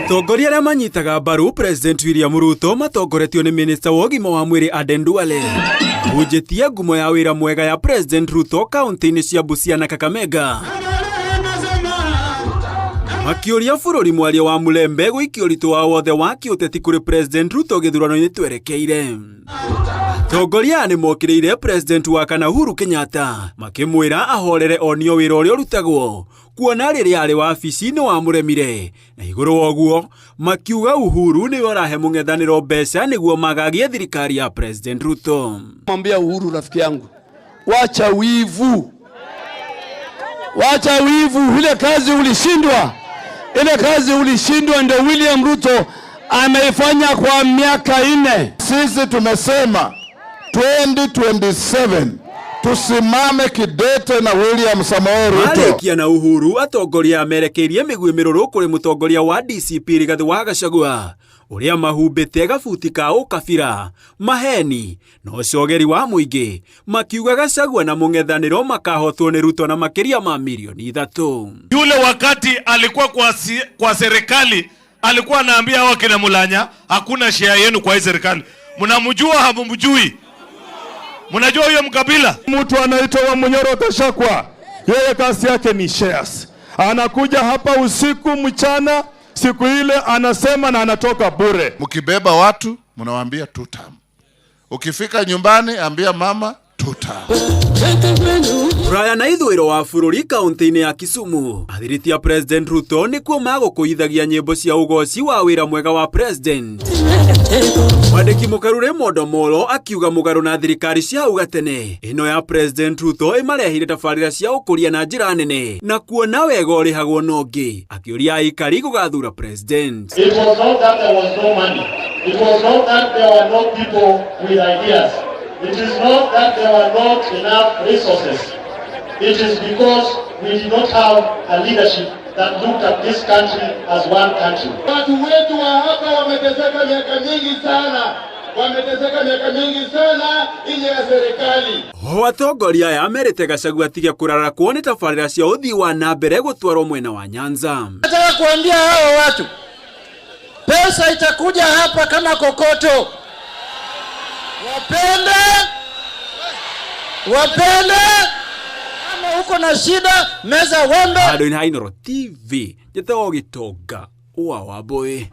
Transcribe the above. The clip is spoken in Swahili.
Atongoria arĩa manyitaga mbaru President William Ruto matongoretio nĩ Minister wa ũgima wa mwĩrĩ Aden Duale. Hunjĩtie ngumo ya wĩra mwega ya President Ruto kaunti-inĩ cia Busia na Kakamega. Makĩũria bũrũri mwaria wa Mulembe gũikia ũritũ wa wothe wa kĩũteti kũrĩ President Ruto gĩthurano-inĩ twerekeire. Atongoria nĩ mokĩrĩire President wa kana Uhuru Kenyatta makĩmwĩra ahorere onio wĩra ũrĩa ũrutagwo kuona rĩrĩa arĩ wabici-inĩ wa mũremire, na igũrũ woguo makiuga Uhuru nĩwe ũrahe mũng'ethanĩro mbeca nĩguo magagie thirikari ya President Ruto. Mwambia Uhuru rafiki yangu, wacha wivu. Wacha wivu, ile kazi ulishindwa. Ile kazi ulishindwa ndio William Ruto ameifanya kwa miaka 4. Sisi tumesema 2027 tusimame kidete na William Samoei Ruto. Marikia na Uhuru atongoria amerekeirie mĩguĩ mĩrũrũ kũrĩ mũtongoria wa DCP Rigathi wa Gachagua ũrĩa mahumbĩte gabuti ka ũkabira, maheni na ũcogeri wa mũingĩ, makiuga Gachagua na mũng'ethanĩro makahotwo nĩ Ruto na makĩria ma milioni 3. Yule wakati alikuwa kwa serikali alikuwa anaambia hawa kina Mulanya hakuna share yenu kwa hii serikali. Mnamjua hamumjui? Mnajua huyo mkabila? Mtu anaitwa wa Munyoro Gachagua, yeye kazi yake ni shares. Anakuja hapa usiku mchana, siku ile anasema na anatoka bure. Mkibeba watu mnawaambia tutam. Ukifika nyumbani ambia mama tutam. Raya na ithũĩro wa bũrũri kaunti-inĩ ya Kisumu athiritia President Ruto nĩkuo magũkũithagia nyĩmbo cia ũgoci wa wĩra mwega wa President. Mwandĩki mũkaru Raymond Omolo akiuga mũgarũ na thirikari cia hau gatene, ĩno ya President Ruto ĩmarehire tabarĩra cia ũkũria na njĩra nene na kuona wega ũrĩhagwo na ũngĩ, akĩũria aikari gũgathura President. It was not that there was no money. It was not that there were no people with ideas. It is not that there were not enough resources. It is because we did not have a leadership that looked at this country as one country. Watu wetu wa hapa wameteseka miaka mingi sana. Wameteseka miaka mingi sana nje ya serikali. Atongoria aya merĩte Gachagua atige kũrara kuona tabarĩra cia ũthii wa na mbere gũtwarwo mwena wa Nyanza. Nataka kuambia hao watu, pesa itakuja hapa kama kokoto. Wapende kama uko na shida meza wembe. Handũ-inĩ ha Inooro TV, njĩtagwo Gĩtonga wa Wambũi.